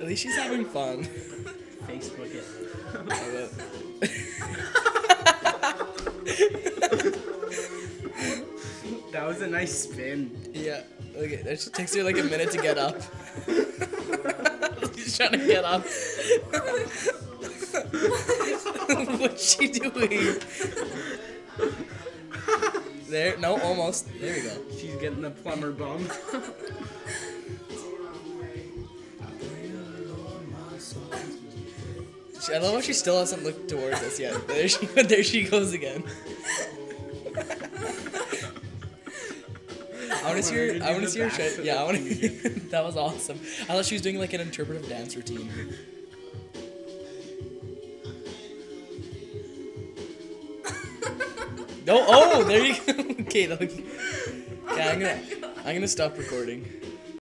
At least she's having fun. Facebook it. That was a nice spin. Yeah. Look at it. It takes her like a minute to get up. She's trying to get up. What's she doing? There. No, almost. There we go. She's getting the plumber bum. I love how she still hasn't looked towards us yet. There she goes again. I want to see her. I want to see her. Yeah, I want to. That was awesome. I thought she was doing like an interpretive dance routine. No, oh, there you go. Okay, okay, I'm gonna stop recording.